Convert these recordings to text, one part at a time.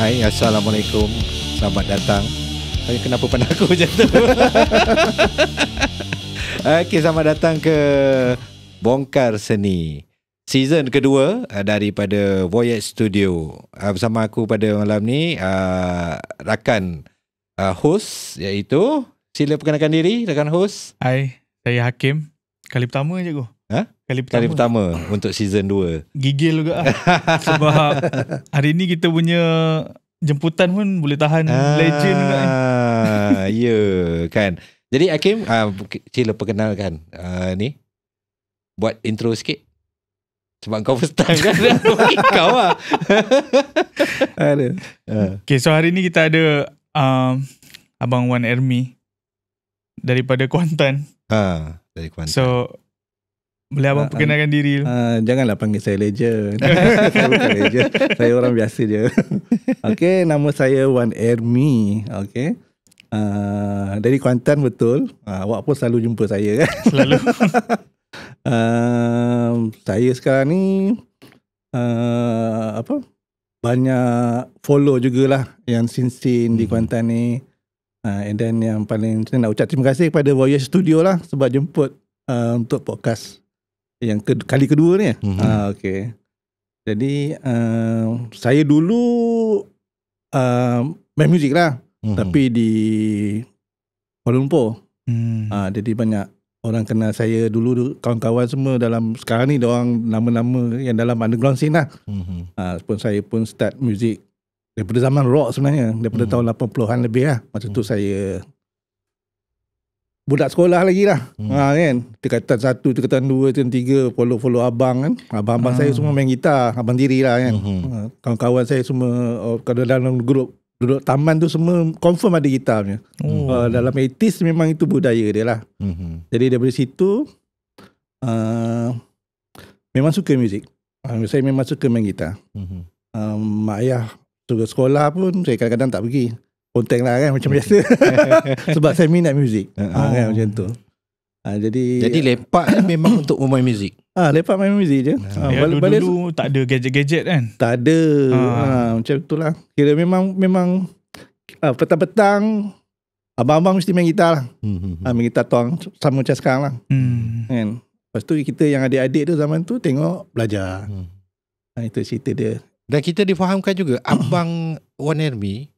Hai, Assalamualaikum. Selamat datang. Kenapa pandang aku macam tu? Okey, selamat datang ke Bongkar Seni season kedua daripada Voyage Studio. Bersama aku pada malam ni rakan host, iaitu sila perkenalkan diri rakan host. Hai, saya Hakim. Kali pertama je aku. Kali pertama untuk season 2. Gigil juga sebab hari ni kita punya jemputan pun boleh tahan legend juga kan. Ya kan. Jadi Hakim, sila perkenalkan ni. Buat intro sikit. Sebab kau first time kan. Kau lah. Okay, so hari ni kita ada Abang Wan Ermi daripada Kuantan. Dari Kuantan. So boleh abang perkenalkan diri? Janganlah panggil saya legend. Saya bukan legend. Saya orang biasa je. Okay, nama saya Wan Ermi. Okay. Dari Kuantan betul. Awak pun selalu jumpa saya kan? Selalu. Saya sekarang ni banyak follow jugalah yang scene di Kuantan ni. And then yang paling saya nak ucap terima kasih kepada Voyage Studio lah sebab jemput untuk podcast yang kali kedua ni. Okay. Jadi saya dulu main muzik lah, tapi di Kuala Lumpur. Jadi banyak orang kenal saya dulu, kawan-kawan semua dalam sekarang ni diorang nama-nama yang dalam underground scene lah. Saya pun start muzik daripada zaman rock sebenarnya, daripada tahun 80-an lebih lah. Masa tu saya budak sekolah lagi lah. Kan, tingkatan 1, tingkatan 2, tingkatan 3, follow abang kan. Abang-abang saya semua main gitar, abang diri lah kan. Kawan-kawan saya semua kalau dalam grup duduk taman tu semua confirm ada gitar punya. Dalam 80s memang itu budaya dia lah. Jadi daripada situ memang suka muzik. Saya memang suka main gitar. Mak ayah suruh sekolah pun saya kadang-kadang tak pergi. Konteng lah kan macam biasa. Sebab saya minat muzik. Kan macam tu. Jadi lepak memang untuk main muzik. Lepak main muzik je. Dulu tak ada gadget-gadget kan? Tak ada. Macam tu lah. Kira memang petang-petang abang-abang mesti main gitar lah. Main gitar tuang sama macam sekarang lah. Kan? Lepas tu kita yang adik-adik tu zaman tu tengok belajar. Itu cerita dia. Dan kita difahamkan juga Abang Wan Ermi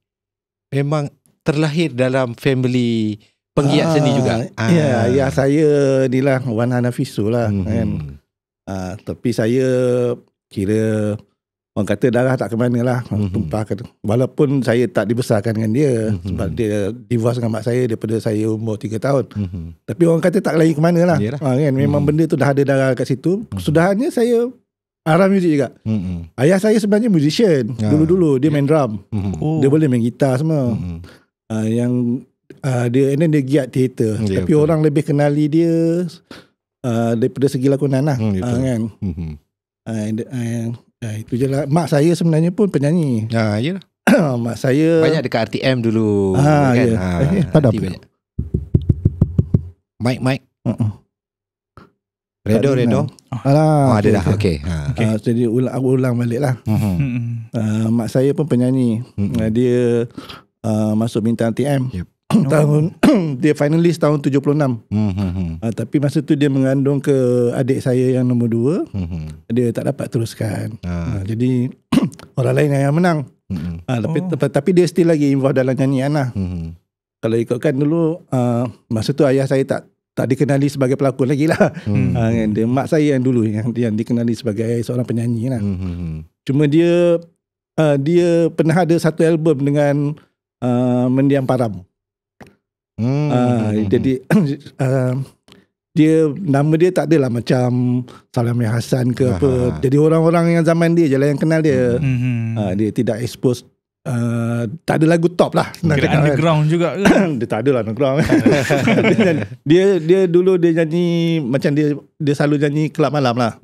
memang terlahir dalam family penggiat seni juga. Ya, ayah saya ni lah Wan Hanafisul lah kan. Tapi saya kira orang kata darah tak ke mana lah. Tumpahkan. Walaupun saya tak dibesarkan dengan dia sebab dia divorce dengan mak saya daripada saya umur 3 tahun. Tapi orang kata tak lari ke mana lah. Kan? Memang benda tu dah ada darah kat situ. Kesudahannya saya arah muzik juga. Ayah saya sebenarnya musician. Dulu-dulu dia main drum. Dia boleh main gitar semua. Yang dia giat teater. Tapi orang lebih kenali dia daripada segi lakonan lah. Kan. Itu je lah. Mak saya sebenarnya pun penyanyi. Yalah. Mak saya banyak dekat RTM dulu kan. Padam. Mic. Redo. Ada dah. Okay. Jadi aku ulang balik lah. Mak saya pun penyanyi. Dia masuk bintang TM. Tahun dia finalis tahun 76. Tapi masa tu dia mengandung ke adik saya yang nombor 2. Dia tak dapat teruskan. Jadi orang lain yang menang. Tapi dia still lagi involved dalam nyanyian lah. Kalau ikutkan dulu masa tu ayah saya tak dikenali sebagai pelakon lagi lah. Dia mak saya yang dulu yang dikenali sebagai seorang penyanyi lah. Cuma dia pernah ada satu album dengan Mendiang Param. Jadi dia nama dia tak adalah macam Salami Hasan ke apa. Jadi orang-orang yang zaman dia je lah yang kenal dia. Dia tidak expose. Tak ada lagu top lah. Underground juga ke? Dia tak ada lah underground. dia dulu dia nyanyi macam dia selalu nyanyi kelab malam lah.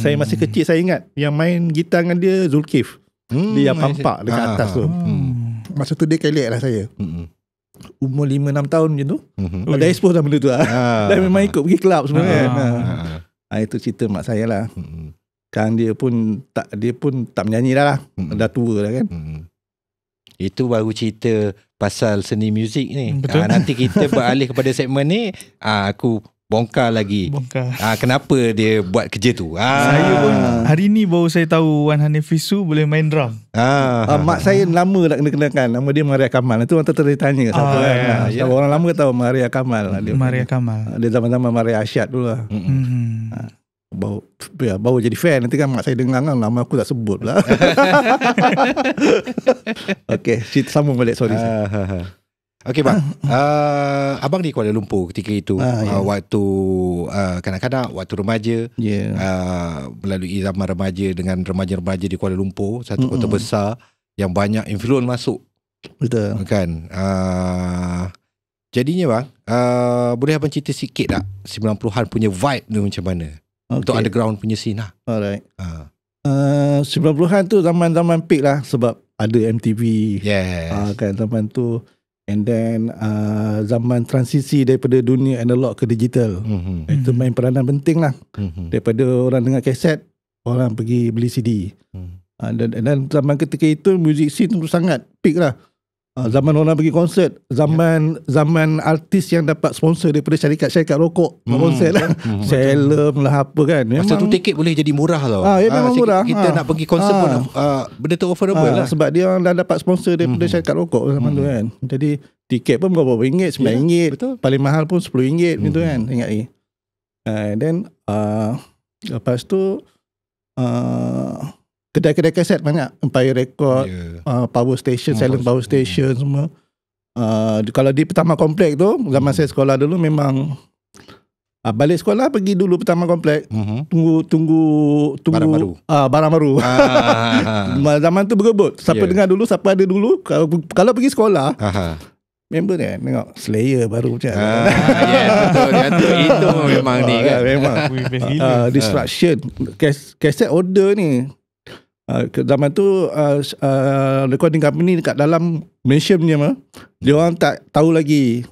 Saya masih kecil saya ingat yang main gitar dengan dia Zulkif. Dia pampak dekat atas tu. Masa tu dia kelek lah saya. Umur 5-6 tahun macam tu. Dah expose dah benda tu lah. Dah memang ikut pergi kelab semua kan. Itu cerita mak saya lah. Sekarang dia pun tak menyanyi dah lah. Dah tua dah kan. Itu baru cerita pasal seni muzik ni. Betul. Nanti kita beralih kepada segmen ni. Aku bongkar lagi. Kenapa dia buat kerja tu. Saya pun hari ni baru saya tahu Wan Hanif Fisu boleh main drum. Mak saya lama nak kena-kenakan. Nama dia Maria Kamal. Itu orang tertanya siapa kan. Orang lama tahu Maria Kamal. Maria Kamal. Dia zaman-zaman Maria Asyad dulu lah. Baru jadi fan. Nanti kan mak saya dengar kan, nama aku tak sebut pula. Okay, cerita sambung balik. Sorry. Okey bang, abang di Kuala Lumpur ketika itu, waktu kanak-kanak, waktu remaja, melalui zaman remaja dengan remaja-remaja di Kuala Lumpur, satu kota besar yang banyak influence masuk. Betul. Kan? Jadinya bang, boleh abang cerita sikit tak 90-an punya vibe tu macam mana? Untuk underground punya scene lah. Alright. 90-an tu zaman-zaman peak lah, sebab ada MTV. Kan zaman tu. And then zaman transisi daripada dunia analog ke digital. Itu main peranan penting lah. Daripada orang dengar kaset, orang pergi beli CD. Dan zaman ketika itu music scene tu sangat peak lah. Zaman orang pergi konsert, zaman artis yang dapat sponsor daripada syarikat rokok konsert lah. Salem lah apa kan. Masa tu tiket boleh jadi murah tau. Memang murah. Kita nak pergi konsert pun benda tu affordable lah. Sebab dia orang dah dapat sponsor daripada syarikat rokok zaman tu kan. Jadi tiket pun berapa ringgit, RM9. Paling mahal pun RM10 gitu kan. Ingat ni. Then lepas tu kedai-kedai kaset banyak. Empire Record, Power Station, Silent Power Station semua. Kalau di Pertama Komplek tu, zaman saya sekolah dulu memang balik sekolah pergi dulu Pertama Komplek. Tunggu barang baru. Zaman tu berebut. Siapa dengar dulu, siapa ada dulu. Kalau pergi sekolah, member ni tengok Slayer baru macam betul. Itu memang ni kan. Memang Destruction. Kaset order ni. Zaman tu recording company dekat dalam Malaysia punya dia orang tak tahu lagi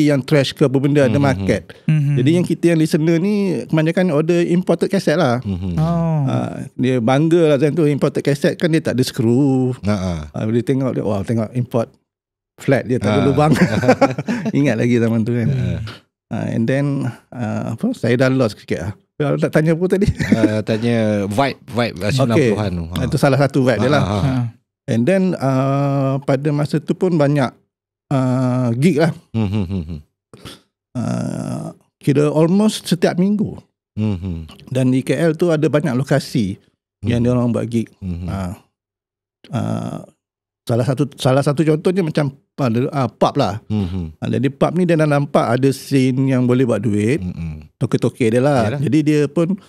yang trash ke apa benda ada market. Jadi yang kita yang listener ni kebanyakan order imported cassette lah. Dia bangga lah time tu imported cassette kan dia tak ada screw. Dia tengok dia tengok import flat dia tak ada lubang. Ingat lagi zaman tu kan. And then saya dah lost sikit lah. Nak tanya apa tadi? Tanya vibe 90-an tu. Itu salah satu vibe dia lah. And then pada masa tu pun banyak gig lah. Kira almost setiap minggu. Dan di KL tu ada banyak lokasi yang dia orang buat gig. Salah satu contohnya macam pub lah. Jadi pub ni dia dah nampak ada scene yang boleh buat duit. Toke-toke dia lah. Yalah. Jadi dia pun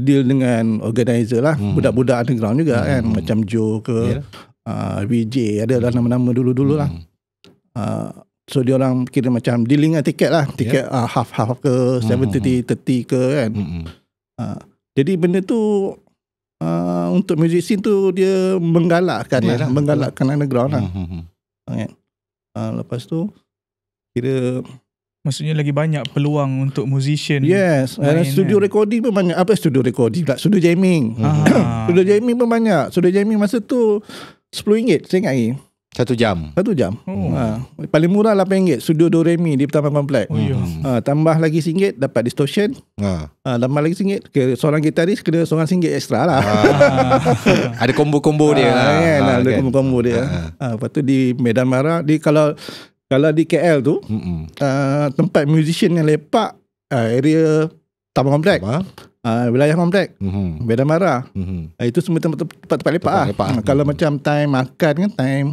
deal dengan organizer lah. Budak-budak underground juga kan. Macam Joe ke VJ. Ada nama-nama dulu-dulu lah. So dia orang kira macam dealing dengan tiket lah. Tiket half-half ke 70-30 ke kan. Jadi benda tu untuk music scene tu dia menggalakkan underground lah. Lepas tu kira maksudnya lagi banyak peluang untuk musician. Yes. Studio recording pun banyak. Studio recording pula, studio jamming. Studio jamming pun banyak. Studio jamming masa tu RM10 saya ingat lagi. 1 jam. Paling murah RM8. Studio Doremi di Pertama Komplek. Tambah lagi RM1 dapat distortion. Tambah lagi RM1. Seorang gitaris kena seorang RM1 ekstra lah. Ada kombo-kombo dia lah. Ada kombo-kombo dia. Lepas tu di Medan Mara, kalau di KL tu tempat musician yang lepak area Taman Komplek, wilayah Komplek, Medan Mara, itu semua tempat lepak lah. Kalau macam time makan kan, time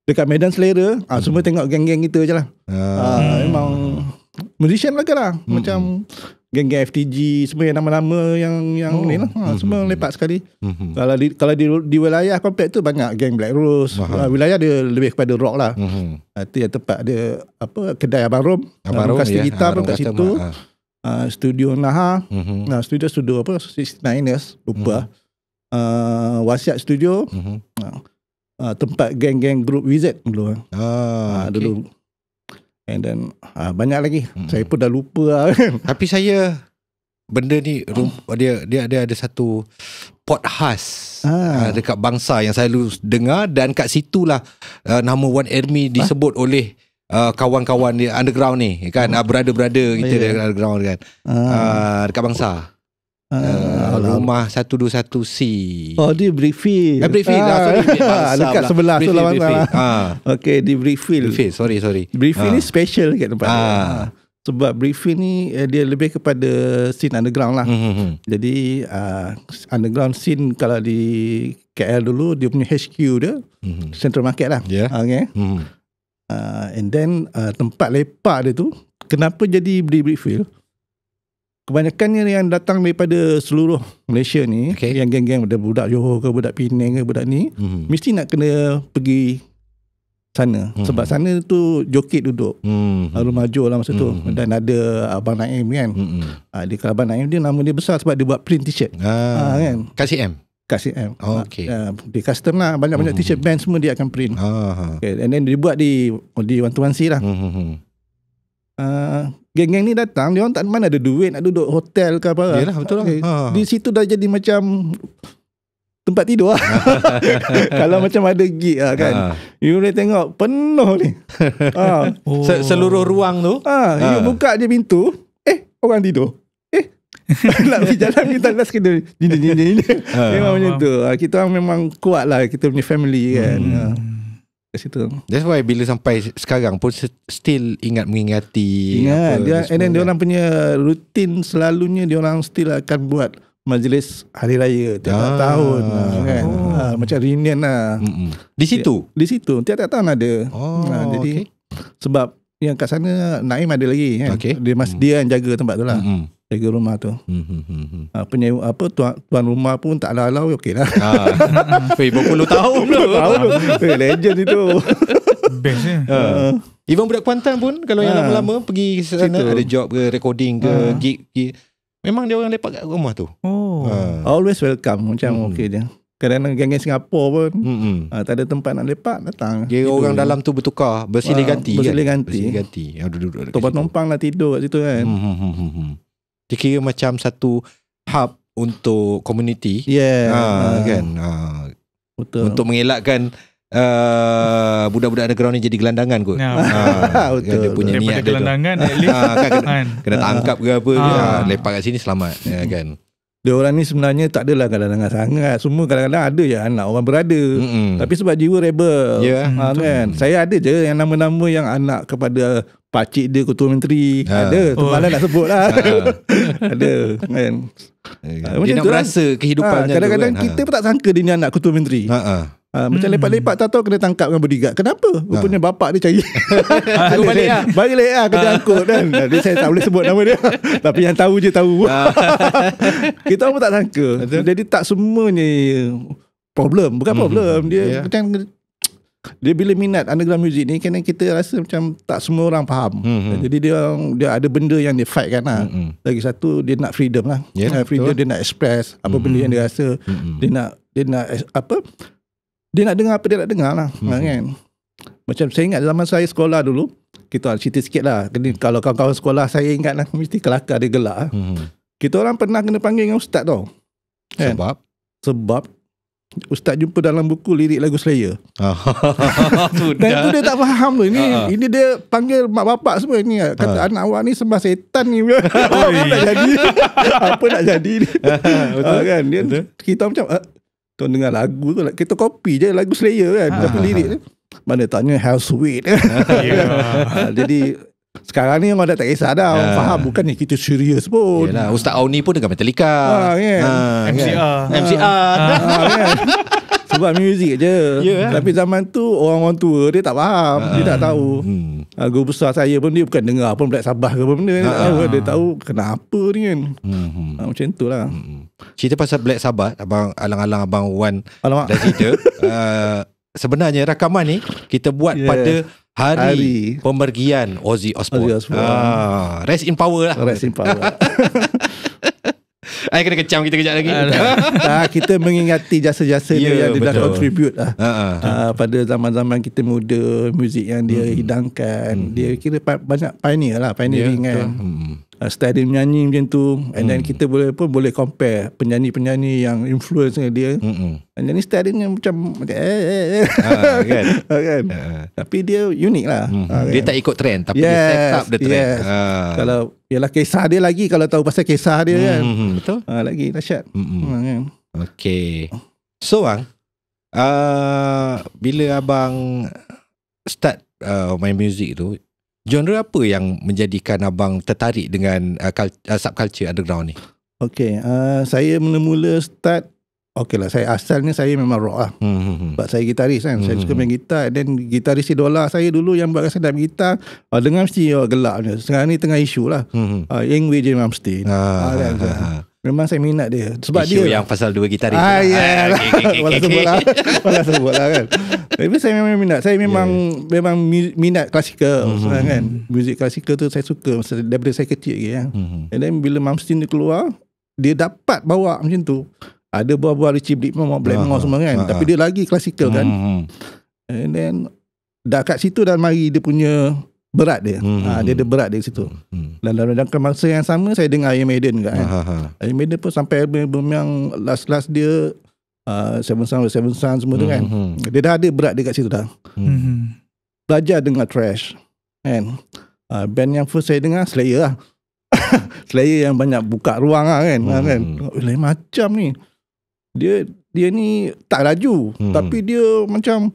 dekat Medan Selera, semua tengok geng-geng kita je lah. Memang musician lah. Macam geng-geng FTG, semua yang nama-nama yang ni lah. Semua lepak sekali. Kalau di wilayah Komplek tu banyak geng Black Rose. Wilayah dia lebih kepada rock lah. Itu yang tempat ada kedai Abang Rom kasih gitar pun kat situ. Studio Naha, studio 69ers, lupa. Wasiat Studio, tempat geng-geng grup Wizard dulu. Dulu. And then banyak lagi. Saya pun dah lupa lah. Tapi saya benda ni dia ada satu pot khas dekat Bangsa yang saya selalu dengar, dan kat situlah nama Wan Ermi disebut oleh kawan-kawan di underground ni kan, brother-brother kita dekat underground kan, dekat Bangsa. Rumah 121C. Oh, di Brickfield. Brickfield sorry, dekat sebelah tu lawan. Okey, di Brickfield. Sorry. Brickfield ni special kat tempat dia. Sebab Brickfield ni dia lebih kepada scene underground lah. Jadi underground scene kalau di KL dulu dia punya HQ dia Central Market lah. Okay. And then tempat lepak dia tu kenapa jadi Brickfield? Kebanyakannya yang datang daripada seluruh Malaysia ni, yang geng-geng budak Johor ke, budak Penang ke, budak ni, mesti nak kena pergi sana. Sebab sana tu joket duduk. Rumah Jo lah masa tu. Dan ada Abang Naim kan. Kalau Abang Naim dia nama dia besar sebab dia buat print t-shirt. Kan? KCM. Di custom lah. Banyak-banyak t-shirt band semua dia akan print. And then dia buat di 121C lah. Geng-geng ni datang, dia orang tak mana ada duit nak duduk hotel ke apa. Yalah, betul lah. Di situ dah jadi macam tempat tidur lah. Kalau macam ada gig lah kan. You boleh tengok penuh ni. Seluruh ruang tu. You buka je pintu, orang tidur. Nak pergi jalan kita tak kena ini. Memang macam tu. Kita orang memang kuat lah, kita punya family kan. Situ. That's why bila sampai sekarang pun still mengingati. Ingat. And then dia orang punya rutin selalunya dia orang still akan buat majlis hari raya tiap tahun kan. Macam reunion lah. Di situ? Di situ. Tiap-tiap tahun ada. Jadi sebab yang kat sana Naim ada lagi kan. Dia yang jaga tempat tu lah. Jaga rumah tu. Penyewa tuan rumah pun tak lalau okey lah. Berpuluh tahun tu. Legend itu. Best ya. Even budak Kuantan pun kalau yang lama-lama pergi sana ada job ke, recording ke, gig. Memang dia orang lepak kat rumah tu. Always welcome. Macam okey je. Kadang-kadang geng-geng Singapura pun tak ada tempat nak lepak, datang. Orang dalam tu bertukar, bersilih ganti. Duduk. Tumpang-tumpang lah tidur kat situ kan. Dia kira macam satu hub untuk community. Kan. Betul. Untuk mengelakkan budak-budak underground ni jadi gelandangan kot. Betul. Dia punya niat dia gelandangan at least kena tangkap ke apa, lepak kat sini selamat kan. Dia orang ni sebenarnya tak adalah kadang-kadang sangat. Semua kadang-kadang ada je anak orang berada. Tapi sebab jiwa rebel kan. Saya ada je yang nama-nama yang anak kepada pakcik dia ketua menteri. Ada. Malah nak sebut lah. Ada kan. Dia nak merasa kehidupannya. Kadang-kadang kita pun tak sangka dia ni anak ketua menteri. Macam lepak-lepak tak tahu kena tangkap dengan bodyguard. Kenapa? Rupanya bapak dia cari. Balik lah kena angkut kan. Dia saya tak boleh sebut nama dia. Tapi yang tahu je tahu. Kita pun tak sangka. Jadi tak semuanya problem. Bukan problem. Dia macam dia bila minat underground music ni, kena kita rasa macam tak semua orang faham. Jadi dia ada benda yang dia fight kan lah. Lagi satu dia nak freedom lah. Freedom dia nak express apa benda yang dia rasa. Dia nak apa? Dia nak dengar apa dia nak dengar lah. Kan? Macam saya ingat zaman saya sekolah dulu, kita cerita sikit lah. Kalau kawan-kawan sekolah saya ingat lah, mesti kelakar dia gelak lah. Kita orang pernah kena panggil dengan ustaz tau. Kan? Sebab ustaz jumpa dalam buku lirik lagu Slayer. Dan tu dia tak faham tu. Ini dia panggil mak bapak semua ni. Kata anak awak ni sembah setan ni. Apa nak jadi? Apa nak jadi ni? Kan? Kita macam tuan dengar lagu tu, kita copy je lagu Slayer kan. Tapi lirik tu mana tanya How Sweet. Jadi sekarang ni orang dah tak kisah dah. Orang faham bukannya kita serius pun. Yalah, Ustaz Auni pun dengan Metallica. MCR. Kan? Sebab muzik je. Tapi zaman tu orang tua dia tak faham. Dia tak tahu. Guru besar saya pun dia bukan dengar pun Black Sabbath ke apa benda. Dia tahu kenapa ni kan. Macam tu lah. Cerita pasal Black Sabbath, abang alang-alang abang Wan dah cerita. Sebenarnya rakaman ni kita buat pada hari pemergian Ozzy Osbourne. Rest in power lah. Rest in power. Kena kecam kita kejap lagi. Kita mengingati jasa-jasa dia yang dia dah contribute lah. Pada zaman-zaman kita muda, muzik yang dia hidangkan. Dia kira banyak pioneer lah, pioneering kan. style dia menyanyi macam tu, and then kita boleh compare penyanyi-penyanyi yang influence dia. And then style dia macam kan? kan? Tapi dia unik lah. Dia tak ikut trend, tapi dia set up the trend. Kalau ialah kisah dia lagi, kalau tahu pasal kisah dia kan, betul. lagi dahsyat. Kan? Okay. So bila abang start main music tu, genre apa yang menjadikan abang tertarik dengan subculture underground ni? Okay, saya mula-mula start, lah, saya asalnya saya memang rock lah. Sebab saya gitaris kan, saya suka main gitar. Dan gitaris idola saya dulu yang buat sedap gitar, dengar mesti gelak je. Sekarang ni tengah isu lah, Yngwie J. Malmsteen. Memang saya minat dia. Sebab isu dia yang pasal dua gitaris. Walau sebut lah kan. Tapi saya memang minat. Saya memang minat klasikal kan. Muzik klasikal tu saya suka daripada saya kecil lagi kan. And then bila Malmsteen dia keluar, dia dapat bawa macam tu. Ada buah-buah Richie Blackmore, Blackmore semua kan. Tapi dia lagi klasikal kan. And then dah kat situ dah mari dia punya berat dia. Dia ada berat dia situ. Dan dalam jangka masa yang sama saya dengar Iron Maiden juga kan. Iron Maiden pun sampai album yang last dia Seven Sun semua tu kan. Dia dah ada berat dia kat situ dah. Belajar dengar thrash kan. Band yang first saya dengar Slayer lah. Slayer yang banyak buka ruang lah kan. Lain macam ni. Dia ni tak laju, tapi dia macam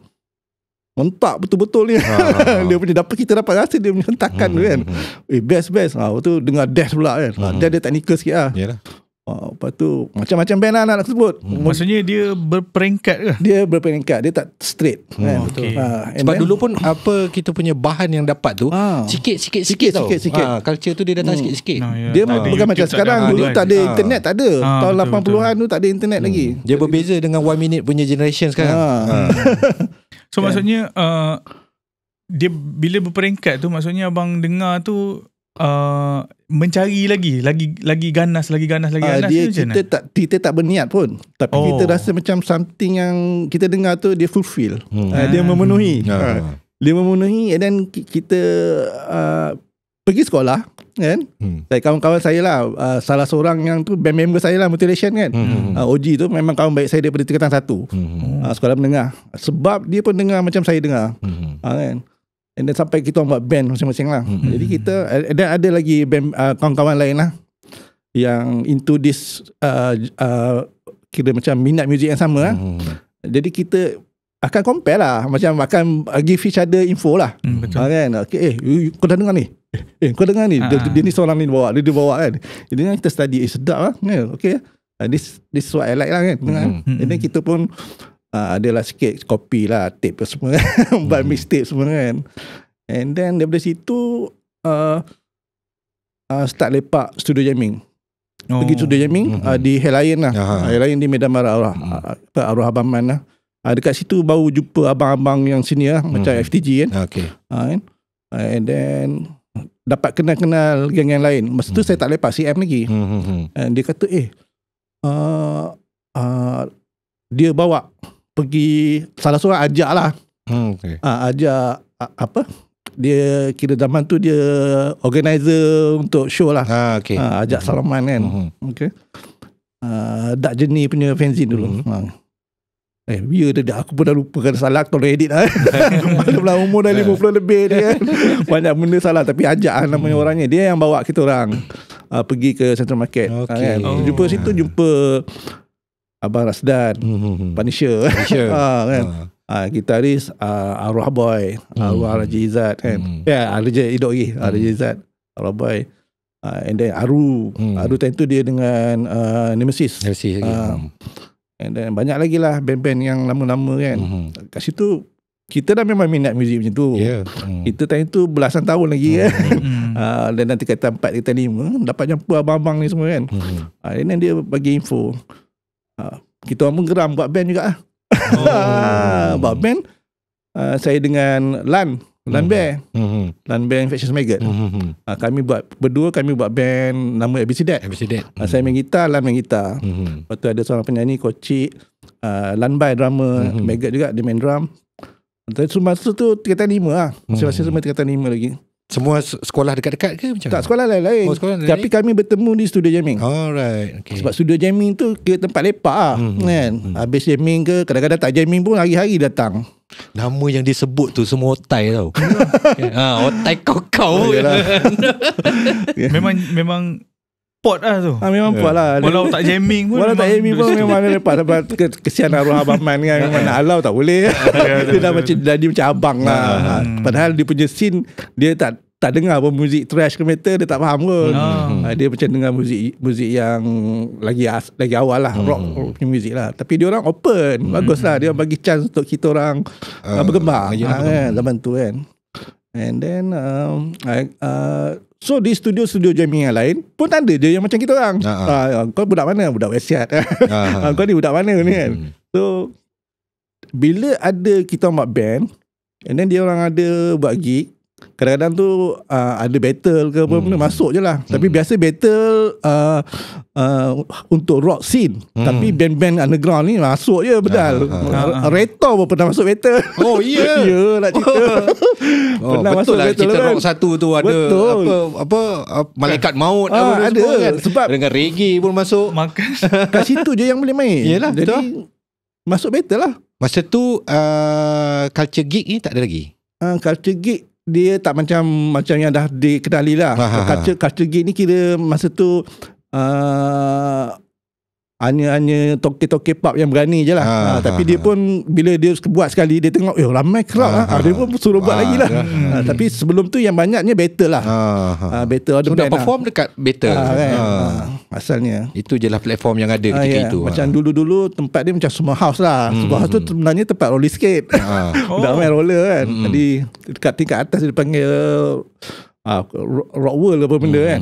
mentak betul-betul ni. Dia punya kita dapat rasa dia punya hentakan tu kan. Best. Lepas tu dengar Death pula kan. Dia technical sikit lah. Yalah. Lepas tu macam-macam band lah nak sebut. Maksudnya dia berperingkat ke? Dia berperingkat, dia tak straight kan. Okay. Sebab dulu pun apa kita punya bahan yang dapat tu sikit tau. Culture tu dia datang sikit-sikit. Dia bukan macam sekarang. Dulu tak ada internet, tak ada. Tahun 80-an tu tak ada internet lagi. Dia berbeza dengan 1 Minute punya generation sekarang. So maksudnya dia bila berperingkat tu, maksudnya abang dengar tu mencari lagi ganas kita tak berniat pun, tapi kita rasa macam something yang kita dengar tu dia fulfill. Dia memenuhi. Dia memenuhi. And then kita pergi sekolah kan. Saya kawan-kawan saya lah, salah seorang yang tu band member saya lah, Mutilation kan. OG tu memang kawan baik saya daripada tingkatan 1 sekolah menengah. Sebab dia pun dengar macam saya dengar kan. And then sampai kita buat band masing-masing lah. Jadi kita ada lagi band, kawan-kawan lain lah yang into this kira macam minat muzik yang sama lah. Jadi kita akan compare lah, macam akan give each other info lah. Kan? Okay, kau dah dengar ni? Kau dengar ni? Dia ni seorang ni bawa, dia bawa kan. Jadi kita study, sedap lah. Okay, this is what I like lah kan. And then kita pun adalah sikit copy lah, tape semua buat mixtape semua kan. And then daripada situ start lepak studio jamming. Pergi studio jamming di Helayan lah. Helayan di Medan Barat Arwah Abang Man lah. Dekat situ baru jumpa abang-abang yang senior lah, macam FTG kan. And then dapat kenal-kenal geng yang lain. Masa tu saya tak lepak CM lagi. And dia kata dia bawa pergi, salah seorang ajak lah. Ajak apa, dia kira zaman tu dia organizer untuk show lah. Ajak Salaman kan. Dark Journey punya fanzine dulu. Aku pun dah lupa kan, salah tolong edit lah. Pada umur dah 50 lebih dia kan. Banyak benda salah, tapi ajak lah namanya orangnya. Dia yang bawa kita orang pergi ke Central Market kan. Jumpa situ, jumpa Abang Rasdan, Punisher kan. Gitaris Arwah Boy, Arwah Raja Izzat kan. Raja hidup lagi, Raja Izzat, Arwah Boy. And then Aru time tu dia dengan Nemesis. And then banyak lagi lah band-band yang lama-lama kan. Kat situ kita dah memang minat muzik macam tu. Kita time tu belasan tahun lagi kan. Dan nanti kata 4 kata 5 dapat jumpa abang-abang ni semua kan. And then dia bagi info, kita orang pun geram buat band juga lah. Buat band saya dengan Lan Bear, Lan Bear Infectious Maggot. Kami buat berdua, kami buat band nama Abisidat. Saya main gitar, Lan main gitar. Lepas tu ada seorang penyanyi Kocik, Lan Bear drummer, Maggot juga dia main drum. Masa tu tingkatan 5 lah, masing-masing semua tingkatan 5 lagi. Semua sekolah dekat-dekat ke macam Tak, sekolah lain-lain. Oh, sekolah Tapi kami bertemu di studio jamming. Alright, okay. Sebab studio jamming tu kira tempat lepak lah, kan. Habis jamming ke, kadang-kadang tak jamming pun hari-hari datang. Nama yang disebut tu semua otai tau. Otai kau. Memang pot lah tu. Memang puas lah. Walau tak jamming pun. Walau tak jamming pun memang ada lepak. Sebab kesian arwah Abang Man kan. Memang nak halau tak boleh. Dia dah macam jadi macam abang lah. Padahal dia punya scene, dia tak dengar pun muzik thrash ke metal, dia tak faham pun. Dia macam dengar muzik yang lagi awal lah, rock punya muzik lah. Tapi dia orang open, bagus lah. Dia bagi chance untuk kita orang berkembang kan, zaman tu kan. And then so di studio jamming yang lain pun ada je yang macam kita orang. Kau budak mana? Budak wasiat. Kau ni budak mana ni kan. So bila ada kita buat band, and then dia orang ada buat gig, kadang-kadang tu ada battle ke apa benda, masuk je lah. Tapi biasa battle untuk rock scene. Tapi band-band underground ni masuk je bedal. Reto pun pernah masuk battle. Oh iya. Ya nak cerita. Pernah masuk lah, battle cerita kan. rock satu tu ada apa malaikat maut apa ada semua kan. sebab dengan reggae pun masuk. Makan. kat situ je yang boleh main. Yelah, jadi betul. masuk battle lah. Masa tu culture gig ni tak ada lagi. Culture gig dia tak macam yang dah dikenali lah. Culture gig ni kira masa tu hanya toke-toke pub yang berani je lah. Tapi dia pun bila dia buat sekali, dia tengok ramai crowd lah. Dia pun suruh buat lagi lah. Tapi sebelum tu yang banyaknya battle lah. Battle ada so band nak perform lah. dekat battle Kan? Asalnya itu je lah platform yang ada ketika itu. Macam dulu-dulu tempat dia macam semua house lah. Semua house tu sebenarnya tempat roller skate. Dah main roller kan. Jadi dekat tingkat atas dia panggil rock world apa benda kan.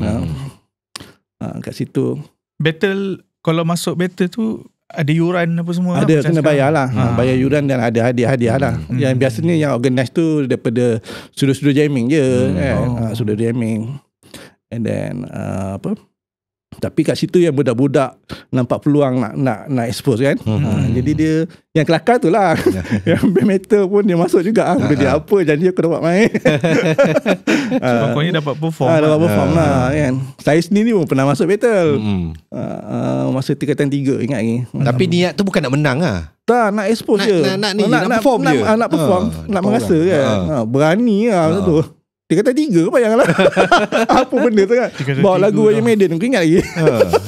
Kat situ Battle, kalau masuk battle tu ada yuran apa semua. ada, kena bayar lah. Ha. Bayar yuran dan ada hadiah-hadiah lah. Yang biasanya yang organize tu daripada studio jamming je kan. Studio jamming. And then apa, tapi kat situ yang budak-budak nampak peluang nak expose kan. Jadi dia yang kelakar tu lah. Yang band metal pun dia masuk juga. Dia apa janji aku dapat main. Sebab kau ni dapat perform. Dapat perform lah kan. Saya sendiri pun pernah masuk battle. Masa tingkatan 3 ingat lagi. Tapi niat tu bukan nak menang lah. Tak, nak expose je. Nak perform je. Nak perform, nak merasa kan. Berani lah masa tu. Dia kata 3, bayanglah. Apa benda tu kan. Bawa lagu Iron Maiden, aku ingat lagi.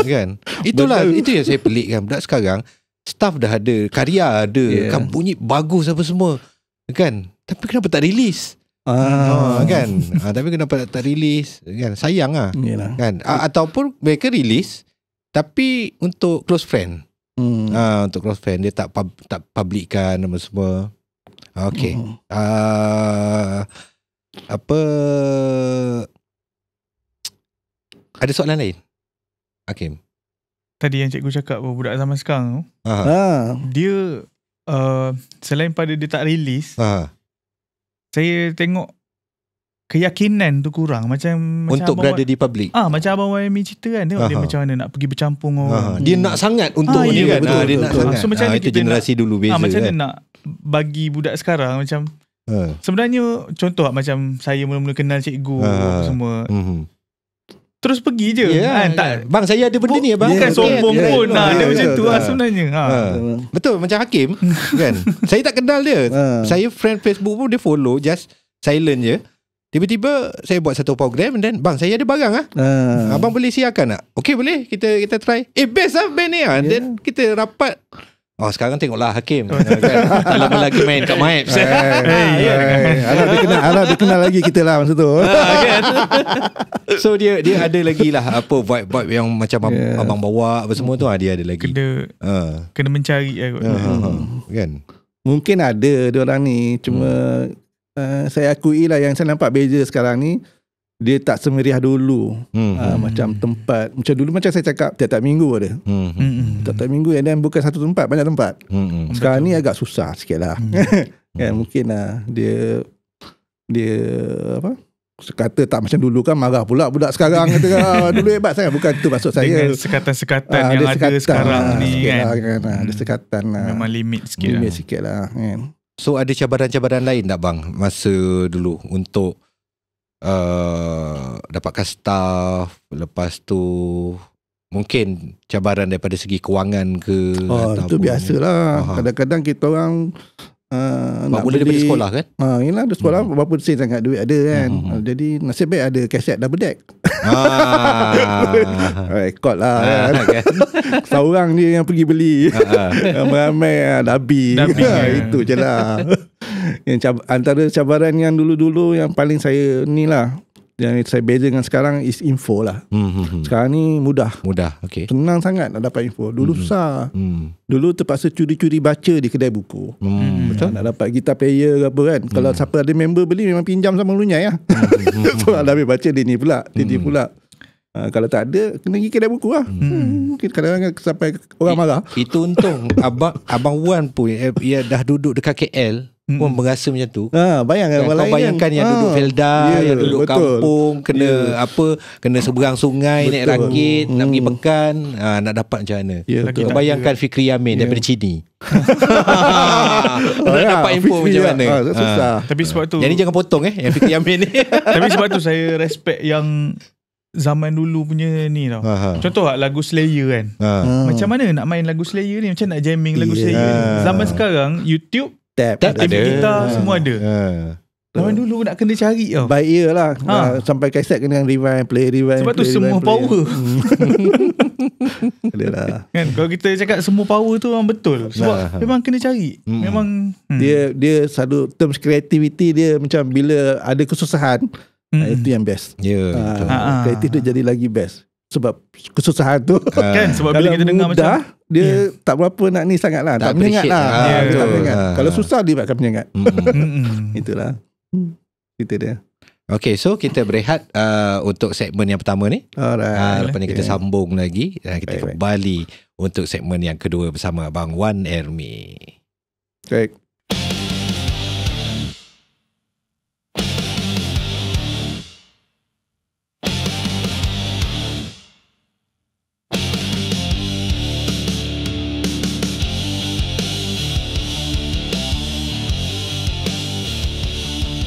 Kan. Itulah, itu yang saya pelik kan. Budak sekarang, staff dah ada, karya ada, kan bunyi bagus apa semua. Kan. Tapi kenapa tak release? Kan. Tapi kenapa tak release? Kan. Sayang lah. Kan. Ataupun mereka release, tapi untuk close friend. Untuk close friend. Dia tak publikkan apa semua. Okay. Apa, ada soalan lain Hakim? Tadi yang cikgu cakap budak zaman sekarang tu, dia selain pada dia tak release, saya tengok keyakinan tu kurang. Macam untuk berada di public. Macam Abang YMI cerita kan, tengok dia macam mana nak pergi bercampur orang. Dia nak sangat untuk ni kan. Dia nak sangat. So macam mana itu kita generasi dulu beza macam kan. mana nak bagi budak sekarang macam sebenarnya contoh macam saya mula-mula kenal cikgu semua. Terus pergi je. Tak, bang saya ada benda ni bang. Bukan sombong pun. Dia macam tu sebenarnya. Betul macam Hakim kan. Saya tak kenal dia. Saya friend Facebook pun dia follow, just silent je. Tiba-tiba saya buat satu program dan bang saya ada barang abang boleh siarkan tak? Okey boleh, kita try. Best lah band ni then kita rapat. Sekarang tengoklah Hakim kan? Tak lama lagi main kat Maps. Dia kenal lagi kita lah masa tu. So dia ada lagi lah apa vibe yang macam abang bawa apa semua tu dia ada lagi. Kena mencari kan. Mungkin ada diorang ni, cuma saya akui lah yang saya nampak beza sekarang ni, dia tak semeriah dulu. Macam tempat, macam dulu macam saya cakap tiap-tiap minggu ada. Tiap-tiap minggu, dan bukan satu tempat, banyak tempat. Sekarang ni agak susah sikit lah. Kan, mungkin dia apa, kata tak macam dulu kan, marah pula budak sekarang kata dulu hebat sangat. Bukan tu maksud saya. Dengan sekatan-sekatan yang ada sekarang ni kan. Ada sekatan lah. Memang limit sikit lah kan. So ada cabaran-cabaran lain tak bang masa dulu untuk dapatkan staff, lepas tu mungkin cabaran daripada segi kewangan ke? Itu biasalah. Kadang-kadang kita orang nak mula daripada sekolah kan? Yelah, ada sekolah berapa sen sangat duit ada kan. Jadi nasib baik ada kaset double deck. Rekod lah kan. Seorang dia yang pergi beli. Ramai-ramai Dabi. Itu je lah. Antara cabaran yang dulu-dulu yang paling saya ni lah, yang saya beza dengan sekarang is info lah. Sekarang ni mudah, okay. Senang sangat nak dapat info. Dulu susah. Dulu terpaksa curi-curi baca di kedai buku. Betul. Nak dapat gitar player ke apa kan. Kalau siapa ada member beli, memang pinjam sama lunyai lah. So dah habis baca dia ni pula, dia pula. Kalau tak ada, kena pergi kedai buku lah. Kadang-kadang sampai orang marah. Itu untung Abang Wan pun ia dah duduk dekat KL pun berasa macam tu. Bayangkan kau bayangkan yang duduk Felda, yang duduk kampung, kena kena seberang sungai, naik rakit, nak pergi pekan, nak dapat macam mana. Kau bayangkan Fikri Yamin daripada Chini. Nak dapat info macam mana. Susah. Tapi sebab tu, jadi jangan potong yang Fikri Yamin ni. Tapi sebab tu saya respect yang zaman dulu punya ni tau. Contoh lagu Slayer kan. Macam mana nak main lagu Slayer ni, macam nak jamming lagu Slayer ni. Zaman sekarang YouTube tab ada, gitar semua ada. Zaman dulu nak kena cari tau. By ear lah. Sampai kaset kena rewind, play. Sebab tu semua power. Adalah. Kan kalau kita cakap semua power tu memang betul. Sebab memang kena cari. Memang dia selalu terms creativity dia macam bila ada kesusahan, itu yang best. Kreatif dia jadi lagi best. Sebab kesusahan tu kan, sebab bila kita dengar mudah, macam dia tak berapa nak ni sangat lah. Tak menyengat lah. Tak menyengat. Kalau susah dia akan menyengat. Itulah cerita dia. Okay, so kita berehat untuk segmen yang pertama ni. Alright. Lepas ni kita sambung lagi dan kita kembali untuk segmen yang kedua bersama Abang Wan Ermi. Baik.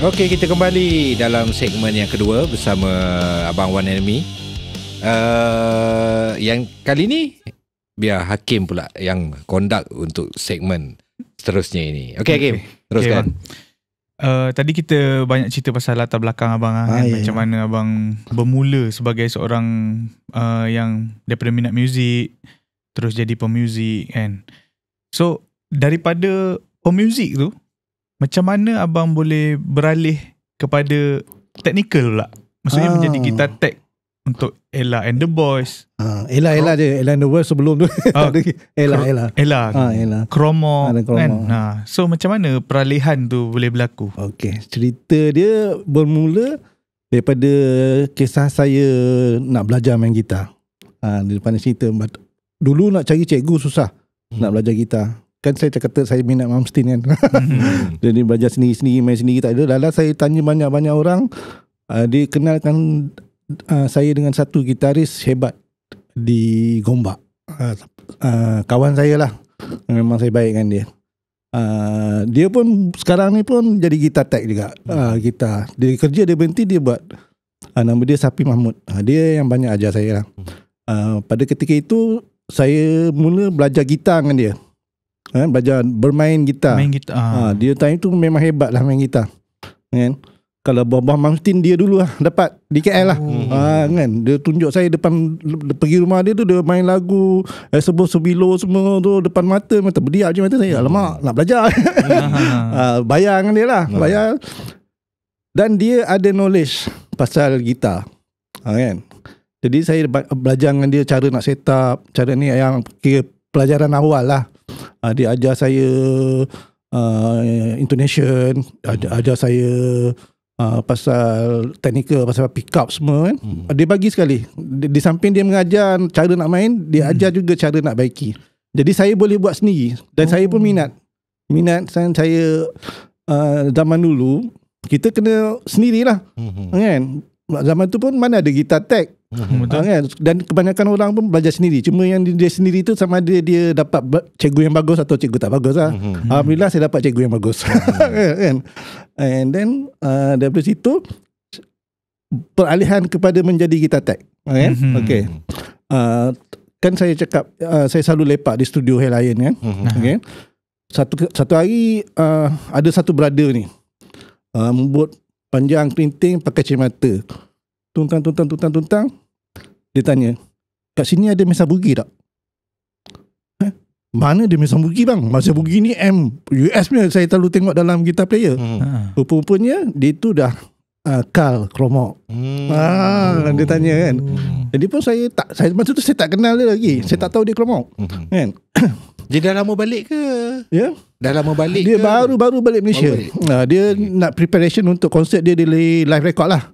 Okey, kita kembali dalam segmen yang kedua bersama Abang Wan Ermi. Yang kali ni biar Hakim pula yang conduct untuk segmen seterusnya ini. Okey Hakim, teruskan. Tadi kita banyak cerita pasal latar belakang abang kan? Macam mana abang bermula sebagai seorang yang daripada minat muzik terus jadi pemuzik kan. So daripada pemuzik tu, macam mana abang boleh beralih kepada technical pula? Maksudnya menjadi gitar tech untuk Ella and the Boys. Ella je. Ella and the Boys sebelum tu. Ella. Kromo kan. So macam mana peralihan tu boleh berlaku? Okay, cerita dia bermula daripada kisah saya nak belajar main gitar. Daripada cerita dulu nak cari cikgu susah. Nak belajar gitar. Kan saya kata saya minat Malmsteen kan. Jadi belajar sendiri-sendiri, main sendiri tak ada. Lalu saya tanya banyak-banyak orang. Dia kenalkan saya dengan satu gitaris hebat di Gombak. Kawan saya lah. Memang saya baik dengan dia. Dia pun sekarang ni pun jadi gitar tech juga. Gitar. Dia kerja, dia berhenti, dia buat. Nama dia Sapi Mahmud. Dia yang banyak ajar saya lah. Pada ketika itu saya mula belajar gitar dengan dia. Belajar bermain gitar. Main gitar. Dia time tu memang hebat lah main gitar. Kan? Kalau Bawah Malmsteen dia dulu lah dapat di KL lah. Kan? Dia tunjuk saya depan, pergi rumah dia tu, dia main lagu Sebuah Sebilo semua tu depan mata berdiam je mata saya. Alamak, nak belajar. Bayar dengan dia lah. Bayar. Dan dia ada knowledge pasal gitar. Kan? Jadi saya belajar dengan dia cara nak set up, cara ni yang kira pelajaran awal lah. Dia ajar saya intonation, ajar saya pasal technical, pasal pick up semua kan. Dia bagi sekali. Di samping dia mengajar cara nak main, dia ajar juga cara nak baiki. Jadi saya boleh buat sendiri. Dan saya pun minat saya zaman dulu kita kena sendirilah. Kan? Zaman tu pun mana ada gitar tech. Kan? Dan kebanyakan orang pun belajar sendiri. Cuma yang dia sendiri tu sama ada dia dapat cikgu yang bagus atau cikgu tak bagus lah. Alhamdulillah saya dapat cikgu yang bagus. Kan? And then daripada situ peralihan kepada menjadi gitar tech. Kan? Okay. Kan saya cakap saya selalu lepak di studio Highlion kan. Okay. Satu hari ada satu brother ni membuat panjang kerinting pakai cermata. Tuntang. Dia tanya, kat sini ada Mesa Boogie tak? Mana dia Mesa Boogie bang? Mesa Boogie ni US punya, saya terlalu tengok dalam guitar player. Rupa-rupanya dia tu dah Carl Kromok. Dia tanya kan. Jadi pun saya masa tu saya tak kenal dia lagi. Saya tak tahu dia Kromok. Kan? Dia dah lama balik ke? Ya. Dah lama balik dia ke? baru balik Malaysia. Dia nak preparation untuk konsert dia live record lah.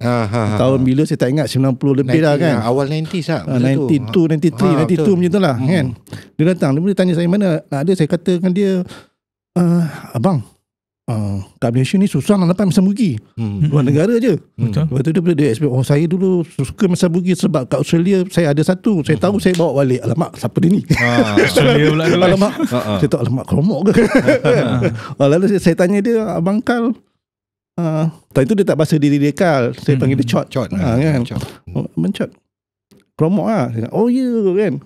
Tahun bila saya tak ingat, 90 lebih dah kan. Awal 90s lah. 92, 93, 92 macam tu lah kan. Dia datang, dia tanya saya mana nak ada. Saya katakan dia, abang, kat Malaysia ni susah nak dapat Mesa Boogie. Luar negara je. Lepas tu dia explain, saya dulu suka Mesa Boogie sebab kat Australia saya ada satu. Saya tahu, saya bawa balik. Alamak, siapa dia ni? Australia pula tu. Alamak, saya tahu, alamak, Kromok ke? Lalu saya tanya dia, abang Carl, time tu dia tak bahasa diri dia Carl. Saya panggil dia Chot. Kan? Mencot Kromok lah. Oh ya kan.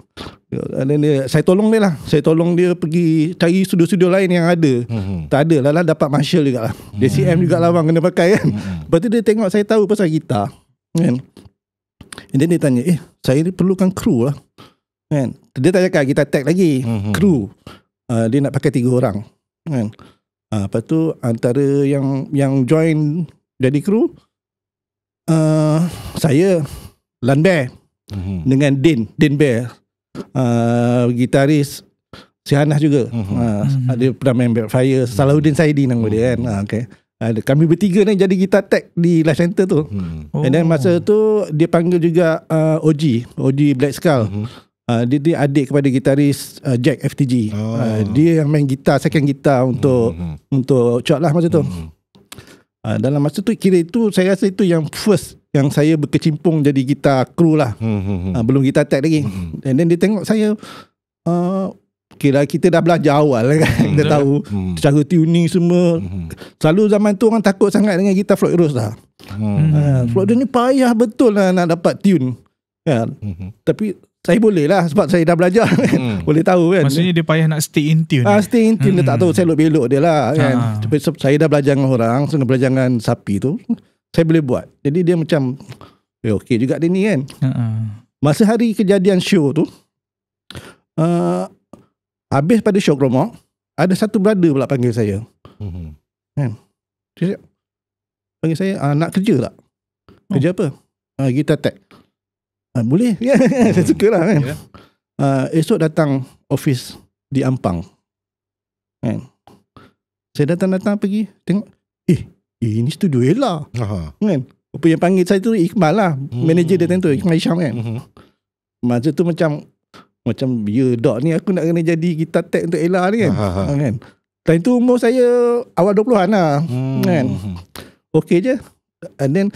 Dan saya tolong dia lah. Saya tolong dia pergi cari studio-studio lain yang ada. Tak ada lah, dapat Marshall juga lah. DCM juga lah bang, kena pakai kan. Lepas tu dia tengok saya tahu pasal gitar kan. And then dia tanya, saya ni perlukan kru lah kan. Dia tak cakap gitar tech lagi, kru. Dia nak pakai 3 orang kan. Lepas tu antara yang join jadi kru, saya, Lanbear dengan Din Bear, gitaris Sihanah juga. Dia pernah main Backfire. Salahuddin Saidi nama dia kan. Okay. Kami bertiga ni jadi gitar tech di Live Center tu. And then masa tu dia panggil juga OG Black Skull. Dia adik kepada gitaris Jack FTG. Dia yang main gitar, second gitar untuk Chot lah masa tu. Dalam masa tu kira itu, saya rasa itu yang first yang saya berkecimpung jadi gitar kru lah. Belum gitar tech lagi. And then dia tengok saya, kira kita dah belajar awal kan. Kita tahu cara tuning semua. Selalu zaman tu orang takut sangat dengan gitar Floyd Rose lah. Floyd Rose ni payah betul lah nak dapat tune kan. Tapi saya boleh lah sebab saya dah belajar kan. Boleh tahu kan. Maksudnya dia payah nak stay in tune. Stay in tune. Dia tak tahu selok-belok dia lah kan. Tapi saya dah belajar dengan orang, saya belajar dengan Sapi tu, saya boleh buat. Jadi dia macam okey juga dia ni kan. Masa hari kejadian show tu, habis pada show Kromok, ada satu brother pula panggil saya. Kan? Dia panggil saya, nak kerja tak? Kerja apa? Gitar tech. Boleh. Saya suka lah kan. Esok datang office di Ampang kan. Saya datang pergi tengok, ini studio Ella kan. Apa yang panggil saya tu Iqmal lah, manager dia tentu, Iqmal Isham kan. Masa tu macam ya dok ni aku nak kena jadi gitar tech untuk Ella ni kan. Kan. Time tu umur saya awal 20-an lah kan. Okey je. And then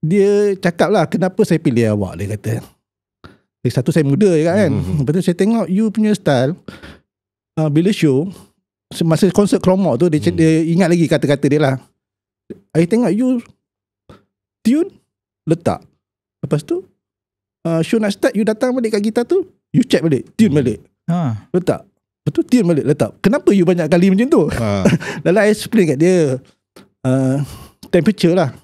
dia cakap lah, kenapa saya pilih awak, dia kata. Satu, saya muda kan. Lepas tu saya tengok you punya style, bila show masa konsert Kromok tu, dia ingat lagi kata-kata dia lah. I tengok you tune letak, lepas tu show nak start, you datang balik kat gitar tu, you check balik, tune balik, letak, lepas tu tune balik, letak. Kenapa you banyak kali macam tu? Lalu I explain kat dia, temperature lah.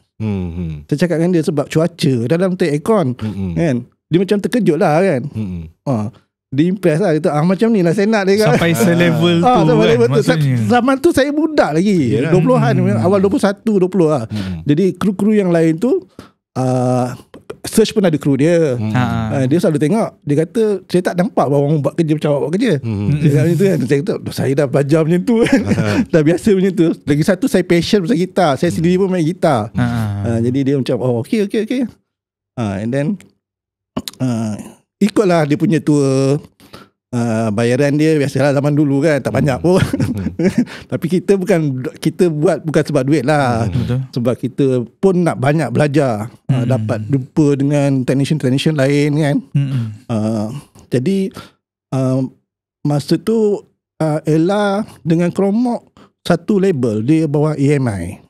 Saya cakap dengan dia sebab cuaca dalam take aircon kan. Dia macam terkejut lah kan. Dia impress lah. Dia macam ni lah saya nak dia kan. Sampai selevel tu kan, zaman tu saya budak lagi, 20-an, awal 21, 20 lah. Jadi kru-kru yang lain tu, Search pun ada kru dia. Dia selalu tengok, dia kata saya tak nampak orang buat kerja macam awak buat kerja. Dia kata macam tu kan. Saya kata saya dah belajar macam tu kan. Dah biasa macam tu. Lagi satu, saya passion pasal gitar. Saya sendiri pun main gitar. Jadi dia macam okay. And then ikutlah dia punya tour. Bayaran dia biasalah zaman dulu kan, tak banyak pun. Tapi kita buat bukan sebab duit lah. Sebab kita pun nak banyak belajar, dapat jumpa dengan technician lain kan. Jadi masa tu Ella dengan Kromok satu label, dia bawa EMI.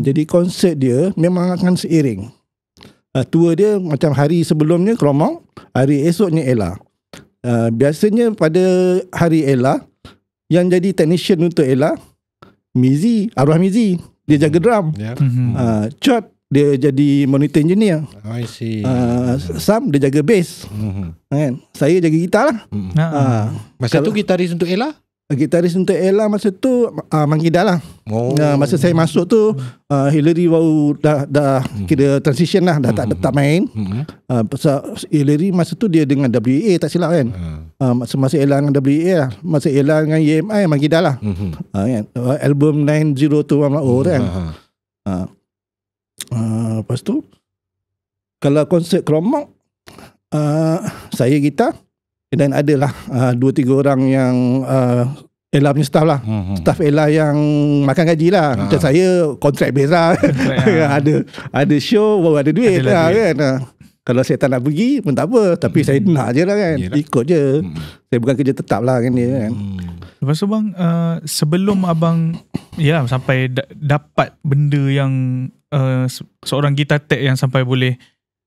Jadi konsert dia memang akan seiring. Tour dia macam hari sebelumnya Kromong, hari esoknya Ella. Biasanya pada hari Ella, yang jadi technician untuk Ella, Mizi, arwah Mizi, dia jaga drum. Chot, dia jadi monitor engineer. I see. Sam, dia jaga bass. Kan? Saya jaga gitar lah. Masa tu gitaris untuk Ella? Gitaris untuk Ella masa tu Mangkida lah. Masa saya masuk tu Hillary baru dah kira transition lah, dah tak main. Pasal Hillary masa tu dia dengan WA tak silap kan. Masa Ella dengan WA lah. Masa Ella dengan EMI Mangkida lah. Kan? Album 90 tu kan. Lepas tu kalau konsert Kromok, saya gitar dan adalah 2-3 orang yang Ella punya staff lah. Staff Ella yang makan gaji lah. Macam saya kontrak base lah. Ada show baru ada duit lah kan. Kalau saya tak nak pergi pun tak apa, tapi saya nak je lah kan. Ikut je. Saya bukan kerja tetap lah kan dia kan. Lepas tu bang, sebelum abang sampai dapat benda yang seorang gitar tech yang sampai boleh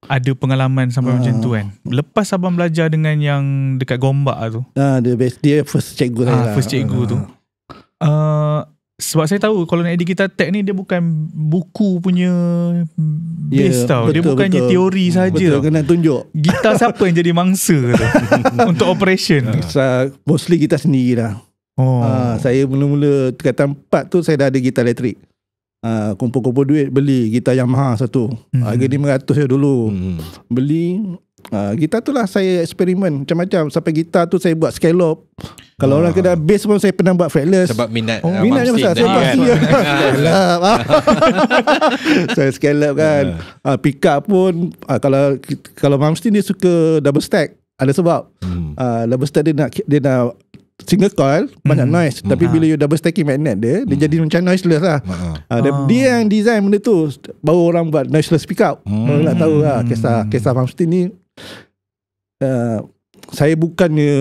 ada pengalaman sampai macam tu kan. Lepas abang belajar dengan yang dekat Gombak tu. Dia first cikgu saya lah. First cikgu tu. Sebab saya tahu kalau nak edit gitar tech ni dia bukan buku punya base tau. Dia bukannya teori saja. Betul, kena tunjuk. Gitar siapa yang jadi mangsa tu untuk operation. Mostly gitar sendiri lah. Saya mula-mula tingkatan 4 tu saya dah ada gitar elektrik. Kumpul-kumpul duit beli gitar Yamaha satu. Harga 500 je dulu. Beli gitar tu lah saya eksperimen macam-macam. Sampai gitar tu saya buat scallop. Kalau orang kena bass pun saya pernah buat fretless. Sebab minat minat je pasal saya pasti scallop. Saya scallop kan. Pick up pun kalau Mamstein dia suka double stack. Ada sebab double stack dia nak single coil banyak noise, tapi bila you double stacking magnet dia jadi macam noiseless lah. Dia yang design benda tu, baru orang buat noiseless pickup. Orang nak tahu lah kisah Mamstein ni. Saya bukannya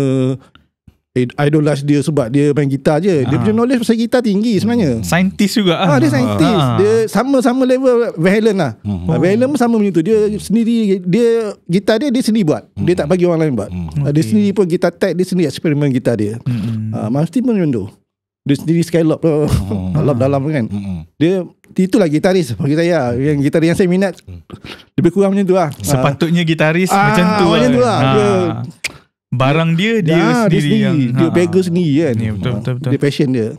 idolize dia sebab dia main gitar je. Dia punya knowledge pasal gitar tinggi sebenarnya. Saintis juga. Dia saintis. Dia sama-sama level Van Halen lah. Van Halen pun sama macam tu. Dia sendiri, gitar dia sendiri buat. Dia tak bagi orang lain buat. Dia sendiri pun gitar tech, dia sendiri eksperimen gitar dia. Mamstein pun macam tu. Dia sendiri scallop tu. Lop dalam kan. Dia itulah gitaris bagi saya. Yang gitaris yang saya minat lebih kurang macam tu lah. Sepatutnya gitaris macam tu lah. Barang dia sendiri yang dia beggar sendiri kan. Betul. Dia passion dia.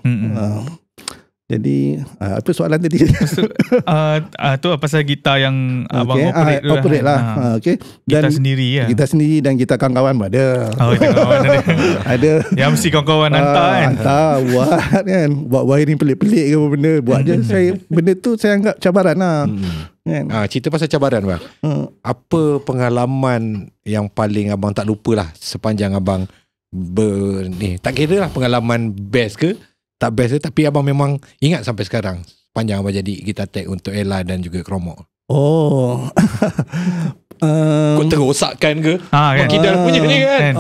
Jadi apa soalan tadi? Tu pasal gitar yang abang operate lah. Okay. Gitar sendiri ya. Gitar sendiri dan gitar kawan-kawan pun ada. Ada. Yang mesti kawan-kawan hantar kan. Hantar buat kan. Buat wiring pelik-pelik ke apa benda. Buat je. Benda tu saya anggap cabaran lah. Kan? Cerita pasal cabaran bang. Apa pengalaman yang paling abang tak lupa lah sepanjang abang tak kira lah pengalaman best ke tak best ke, tapi abang memang ingat sampai sekarang sepanjang abang jadi gitar tech untuk Ella dan juga Kromok. Kau terosakkan ke? Mangkidal punya ni kan?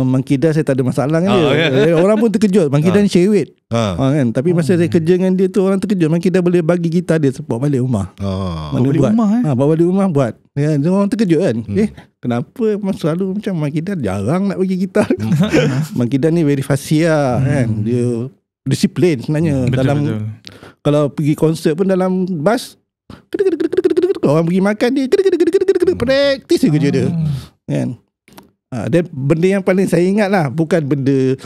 Mangkidal saya tak ada masalah dengan dia. Orang pun terkejut. Mangkidal ni cerewet. Kan? Tapi masa saya kerja dengan dia tu, orang terkejut. Mangkidal boleh bagi gitar dia bawa balik rumah. Bawa balik rumah buat. Ya, orang terkejut kan. Kenapa selalu macam Mangkidal jarang nak bagi gitar. Mangkidal ni very fussy lah kan. Dia disiplin sebenarnya. Betul. Kalau pergi konsert pun dalam bas, orang pergi makan dia praktis je kerja dia kan. Dan benda yang paling saya ingat lah, bukan benda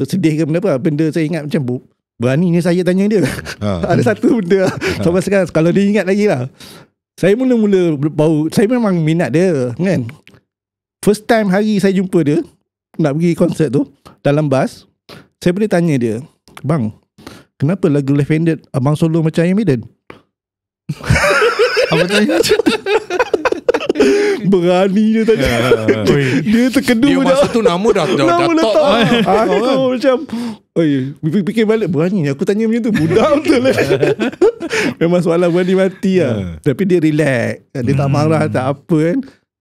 sedih ke benda apa, benda saya ingat macam beraninya saya tanya dia. Ada satu benda sampai sekarang kalau dia ingat lagi lah. Saya mula-mula saya memang minat dia kan. First time hari saya jumpa dia nak pergi konsert tu dalam bas, saya boleh tanya dia, bang, kenapa lagu Left Handed abang solo macam Iron Maiden? Apa tanya? Berani dia tanya. Dia terkedu. Dia masa tu nama dah top. Aku macam fikir balik, berani aku tanya macam tu. Budak betul lah. Memang soalan berani mati lah. Tapi dia relax. Dia tak marah, tak apa kan.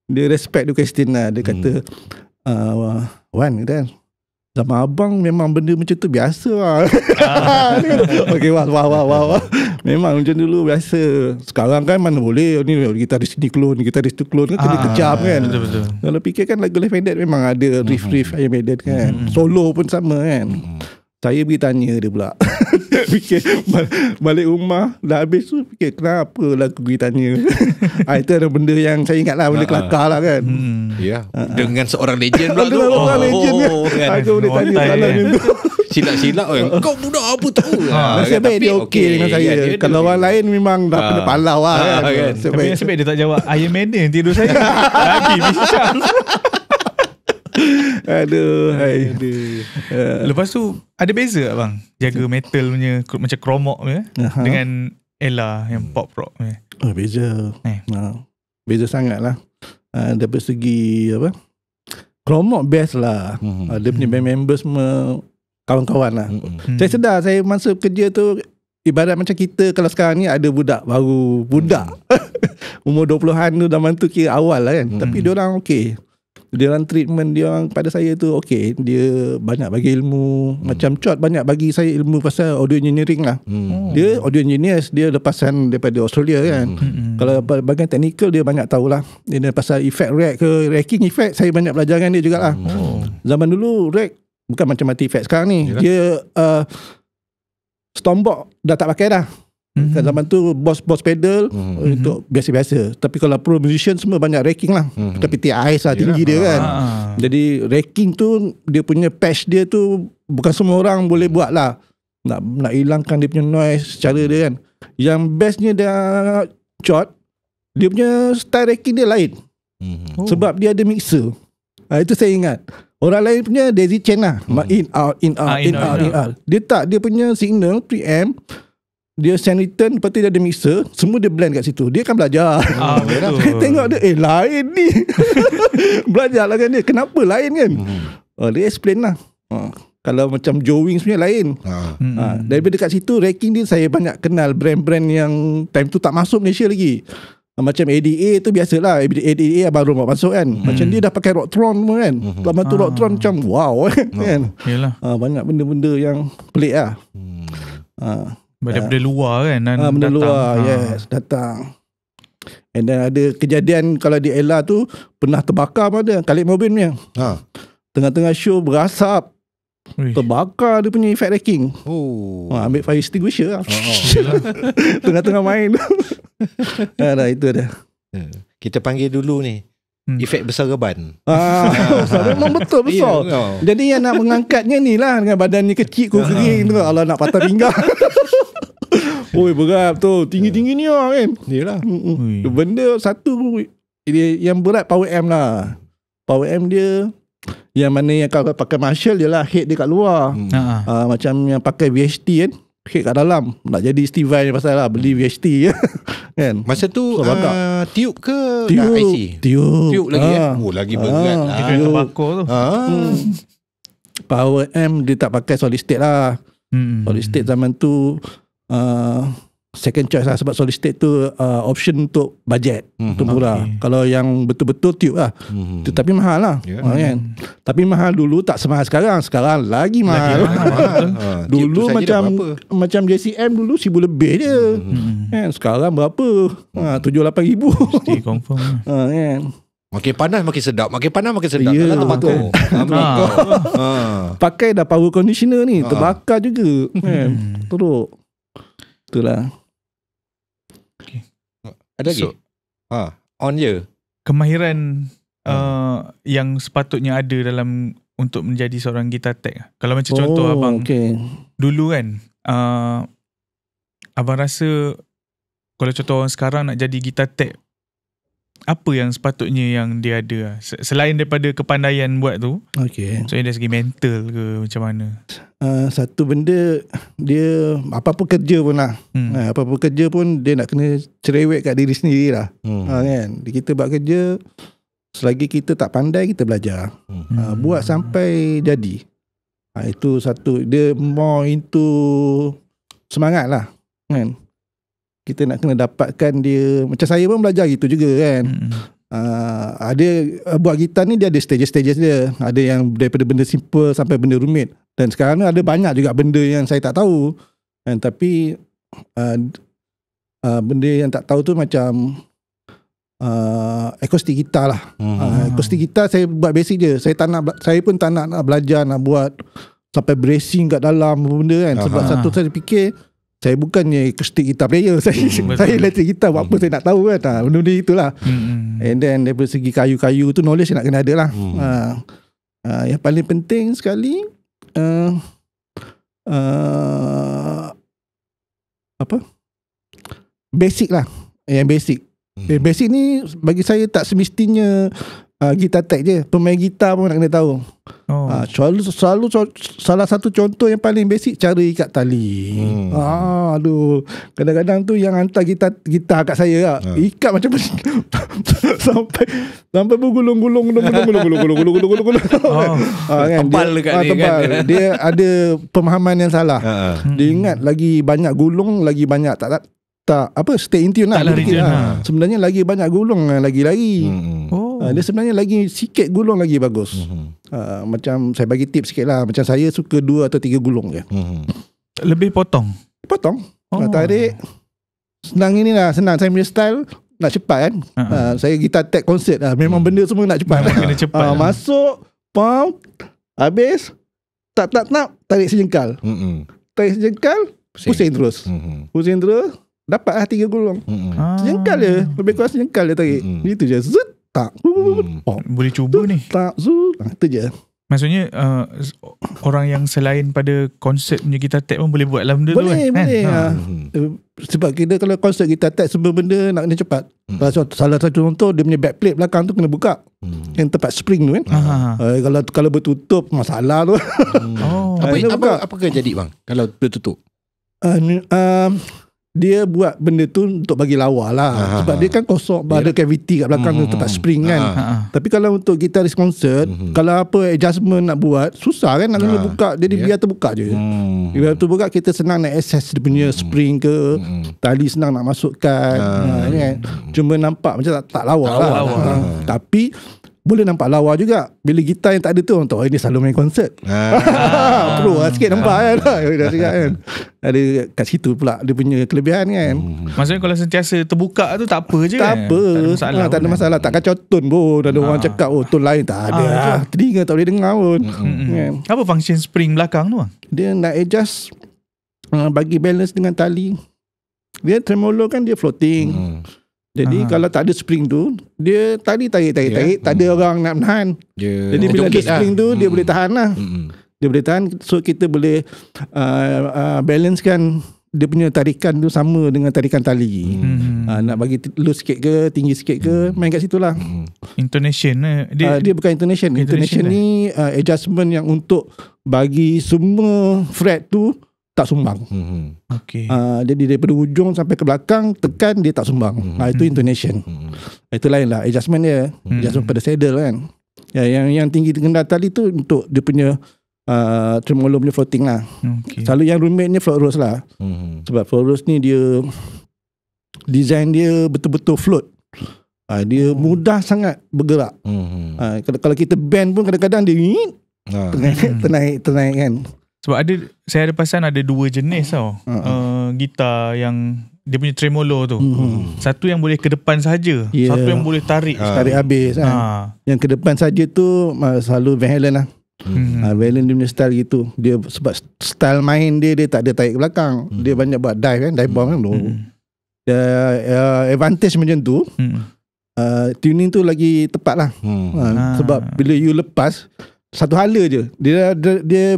Dia respect tu question lah. Dia kata Wan kan, Sama abang memang benda macam tu biasa lah. Okay, wah. Memang macam dulu biasa. Sekarang kan mana boleh ni gitaris ni clone, gitaris tu clone kan, kena kejam kan. Betul. Kalau fikir kan lagu Left Handed memang ada riff Iron Maiden kan. Solo pun sama kan. Saya pergi tanya dia pula. Fikir balik rumah dah habis tu, fikir kenapa lagu pergi tanya. Itu ada benda yang saya ingat lah, benda kelakar lah kan. Ya, dengan seorang legend pula tu. Dengan seorang legend kan. Aku boleh tanya soalan itu. Silap-silap kau budak apa tahu. Nasib baik dia okey dengan saya. Kalau orang lain memang dah kena palau lah kan. Tapi nasib baik dia tak jawab Iron Maiden tidur saya. Lagi bincang. Aduh. Lepas tu ada beza tak bang jaga metal punya macam kromok punya dengan Ella yang pop rock punya? Beza. Beza sangat lah. Dari segi apa, kromok best lah. Dia punya band member semua kawan-kawan lah. Saya sedar, saya masa kerja tu ibarat macam kita kalau sekarang ni ada budak baru, umur 20-an tu, zaman tu kira awal lah kan. Tapi dia orang okey. Dia orang treatment dia orang pada saya tu okey. Dia banyak bagi ilmu. Macam Chot banyak bagi saya ilmu pasal audio engineering lah. Dia audio engineers, dia lepasan daripada Australia kan. Kalau bahagian technical dia banyak tahulah. Dia pasal effect rack ke racking effect, saya banyak belajar dengan dia jugalah. Zaman dulu rack bukan macam Multi-Effect sekarang ni. Dia Stormbox dah tak pakai dah. Kat zaman tu boss pedal untuk biasa-biasa. Tapi kalau pro musician semua banyak racking lah. Tapi TIS lah tinggi dia kan. Jadi racking tu dia punya patch dia tu bukan semua orang boleh buat lah. Nak hilangkan dia punya noise cara dia kan. Yang bestnya dia Chot, dia punya style racking dia lain. Sebab dia ada mixer. Itu saya ingat. Orang lain punya daisy chain lah. In out. Dia tak, dia punya signal 3M, dia send return, lepas tu dia ada mixer, semua dia blend kat situ. Dia kan belajar. Saya tengok dia, lain ni. Belajar lah kan dia. Kenapa lain kan? Dia explain lah. Kalau macam Joe Wings punya lain. Daripada kat situ, racking dia saya banyak kenal brand-brand yang time tu tak masuk Malaysia lagi. Macam ADA tu biasalah. ADA baru masuk kan. Macam dia dah pakai Rocktron pun kan. Lama tu Rocktron macam wow kan. Banyak benda-benda yang pelik lah. Benda luar kan. Benda luar, yes, datang. And then ada kejadian kalau di Ella tu pernah terbakar pun ada. Khalid Mobin punya. Tengah-tengah show berasap. Terbakar dia punya effect racking. Ambil fire extinguisher lah. Tengah-tengah main. Dah itu dah. Kita panggil dulu ni efek besar reban. Memang betul besar. Jadi yang nak mengangkatnya ni lah, dengan badan ni kecil ku kering tu. Allah nak patah pinggang. Oi, berat tu. Tinggi-tinggi ni lah kan. Yalah. Benda satu yang berat power amp lah. Power amp dia yang mana yang kalau pakai Marshall je lah, head dia kat luar. Macam yang pakai VHT kan, head kat dalam. Nak jadi Steve Vai pasal lah beli VHT kan. Masa tu tube ke IC? Tube lagi lagi berat lah. Itu yang terbakar tu. Power amp dia tak pakai solid state lah. Solid state zaman tu second choice lah, sebab solid state tu option untuk budget, untuk murah. Kalau yang betul-betul tube lah, tapi mahal lah kan? Tapi mahal dulu, tak semahal sekarang. Sekarang lagi mahal. Dulu macam JCM dulu 1,000 lebih je kan? Sekarang berapa? 7-8 ribu. Mesti confirm kan? Makin panas makin sedap. Makin panas makin sedap. Ya, terbakar. Pakai dah power conditioner ni, terbakar juga kan? Teruk. Itulah. Ada lagi? On je. Kemahiran yang sepatutnya ada dalam untuk menjadi seorang guitar tech. Kalau macam contoh abang dulu kan, abang rasa kalau contoh orang sekarang nak jadi guitar tech, apa yang sepatutnya yang dia ada selain daripada kepandaian buat tu? So dari segi mental ke macam mana? Satu benda, dia apa-apa kerja pun lah, apa-apa kerja pun dia nak kena cerewet kat diri sendiri lah. Kan? Kita buat kerja, selagi kita tak pandai, kita belajar. Buat sampai jadi. Itu satu. Dia more into semangat lah kan. Kita nak kena dapatkan dia. Macam saya pun belajar gitu juga kan. Ada buat gitar ni dia ada stages dia. Ada yang daripada benda simple sampai benda rumit. Dan sekarang ni ada banyak juga benda yang saya tak tahu. Tapi benda yang tak tahu tu macam akustik gitar lah. Akustik gitar saya buat basic je. Saya pun tak nak belajar nak buat sampai bracing kat dalam benda kan. Sebab satu saya fikir saya bukannya akustik gitar player. Saya electric gitar, buat apa saya nak tahu kan. Benda-benda itulah. And then daripada segi kayu-kayu tu knowledge nak kena ada lah. Yang paling penting sekali basic lah. Yang basic. Basic ni bagi saya tak semestinya gitar tech je. Pemain gitar pun nak kena tahu. Selalu salah satu contoh yang paling basic, cara ikat tali. Aduh, kadang-kadang tu yang hantar gitar kat saya ikat macam sampai bergulung-gulung. Tebal dekat dia kan. Dia ada pemahaman yang salah. Dia ingat lagi banyak gulung, lagi banyak tak stay in tune lah. Sebenarnya lagi banyak gulung lagi lari. Dia sebenarnya lagi sikit gulung lagi bagus. Macam saya bagi tips sikit lah. Macam saya suka 2 atau 3 gulung je. Lebih potong? Tarik. Senang saya punya style nak cepat kan. Saya gitar tech concert lah. Memang benda semua nak cepat. Kena cepat masuk, pump, habis, tak tarik sejengkal. Tarik sejengkal, pusing terus. Dapatlah 3 gulung. Sejengkal je. Lebih kurang sejengkal dia tarik. Itu je. Zut. Tak. Boleh cuba ni. Tak. Zut. Itu je. Maksudnya orang yang selain pada konsep punya gitar tech pun boleh buat dalam benda tu kan? Boleh. Sebab kita kalau konsep gitar tech semua benda nak kena cepat. Salah satu contoh dia punya backplate belakang tu kena buka. Yang tempat spring tu kan. Kalau bertutup masalah tu. Apakah jadi bang kalau bertutup? Dia buat benda tu untuk bagi lawa lah. Sebab dia kan kosong, ada cavity kat belakang tu tempat spring kan. Tapi kalau untuk gitaris concert, kalau apa adjustment nak buat, susah kan nak kena buka. Jadi biar terbuka je. Biar terbuka, kita senang nak access dia punya spring ke, tali senang nak masukkan. Kan? Cuma nampak macam tak lawa lah. Tapi boleh nampak lawa juga. Bila gitar yang tak ada tu, orang tahu ini selalu main konsert. Pro lah sikit nampak kan. Ada kat situ pula dia punya kelebihan kan. Maksudnya kalau sentiasa terbuka tu tak apa je. Tak apa. Tak ada masalah. Tak kacau tone pun. Ada orang cakap tone lain tak ada. Telinga tak boleh dengar pun. Apa function spring belakang tu? Dia nak adjust bagi balance dengan tali. Dia tremolo kan dia floating. Jadi kalau tak ada spring tu, dia tali tarik, tak ada orang nak menahan. Jadi bila ada spring tu, dia boleh tahan lah. Dia boleh tahan, so kita boleh balancekan dia punya tarikan tu sama dengan tarikan tali. Nak bagi loose sikit ke, tinggi sikit ke, main kat situ lah. Intonation dia bukan intonation. Intonation ni adjustment yang untuk bagi semua fret tu tak sumbang. Jadi daripada ujung sampai ke belakang tekan dia tak sumbang. Itu intonation. Itu lain lah adjustment dia. Adjustment pada saddle kan. Yang tinggi dengan tali tu untuk dia punya tremolo punya floating lah. Selalu yang rumit ni float rose lah. Sebab float rose ni dia design dia betul-betul float. Dia mudah sangat bergerak. Kalau kita bend pun kadang-kadang dia ternaik kan. Sebab saya ada perasan ada 2 jenis tau. Gitar yang dia punya tremolo tu. Satu yang boleh ke depan saja, satu yang boleh tarik habis kan. Yang ke depan saja tu selalu Van Halen lah. Van Halen dia punya style gitu. Dia sebab style main dia tak ada tarik ke belakang. Dia banyak buat dive kan, dive bomb kan. Advantage macam tu. Tuning tu lagi tepat lah. Sebab bila you lepas satu hala je, dia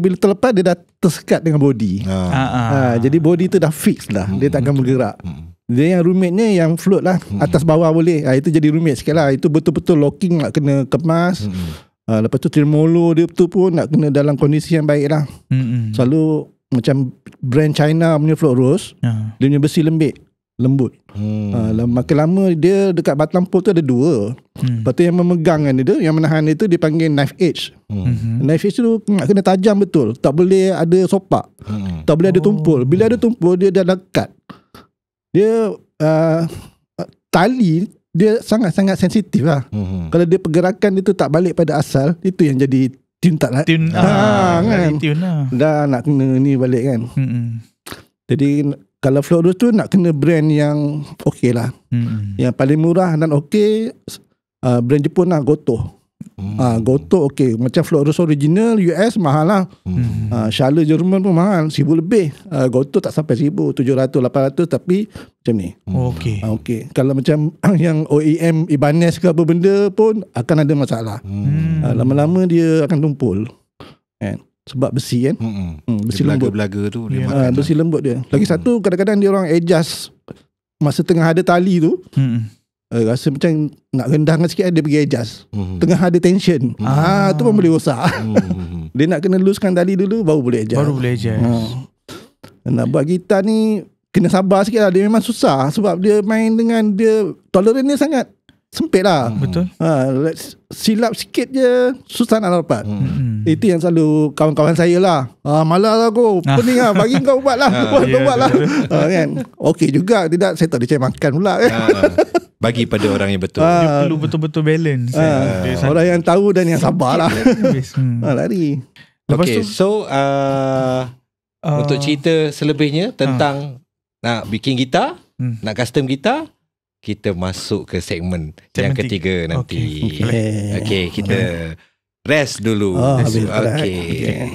bila terlepas dia dah tersekat dengan body. Jadi body tu dah fix dah. Dia tak akan bergerak. Dia yang rumitnya yang float lah, atas bawah boleh. Itu jadi rumit sikit lah. Itu betul-betul locking nak kena kemas. Lepas tu tremolo dia tu pun nak kena dalam kondisi yang baik lah. Selalu macam brand China punya float rose, dia punya besi lembut. Makin lama dia dekat batang pole tu ada 2. Lepas tu yang memegangkan dia, yang menahan dia tu dipanggil knife edge. Knife edge tu nak kena tajam betul. Tak boleh ada sopak. Tak boleh ada tumpul. Bila ada tumpul dia dah lekat. Dia tali dia sangat-sangat sensitif lah. Kalau dia pergerakan dia tu tak balik pada asal, itu yang jadi tune tak lah. Tune kan. Tune lah. Dah nak kena ni balik kan. Jadi kalau Florus tu nak kena brand yang okey lah. Yang paling murah dan okey, brand Jepun lah, Goto. Goto okey. Macam Florus original US mahal lah. Schaller Jerman pun mahal, 1,000 lebih. Goto tak sampai 1,000, 700, 800, tapi macam ni. Okey. Kalau macam yang OEM Ibanez ke apa benda pun akan ada masalah. Lama-lama dia akan tumpul kan? Sebab besi kan. Besi lembut. Belaga tu dia makan. Besi lembut dia. Lagi satu, kadang-kadang dia orang adjust masa tengah ada tali tu. Rasa macam nak rendahkan sikit, dia pergi adjust. Tengah ada tension. Tu pun boleh rosak. Dia nak kena looskan tali dulu baru boleh adjust. Nak buat gitar ni kena sabar sikit lah. Dia memang susah sebab dia main dengan dia, tolerance dia sangat sempit lah. Betul. Silap sikit je susah nak dapat. Itu yang selalu kawan-kawan saya lah. Malas aku, pening lah, bagi kau buat lah. Buat lah. Kan? Okey juga, tidak saya tak ada cari makan pula. Bagi pada orang yang betul. Dia perlu betul-betul balance. Orang yang tahu dan yang sabar lah. Lari. Okay, so untuk cerita selebihnya tentang nak bikin gitar, nak custom gitar, kita masuk ke segmen yang ketiga nanti. Okay, kita rest dulu. Okay.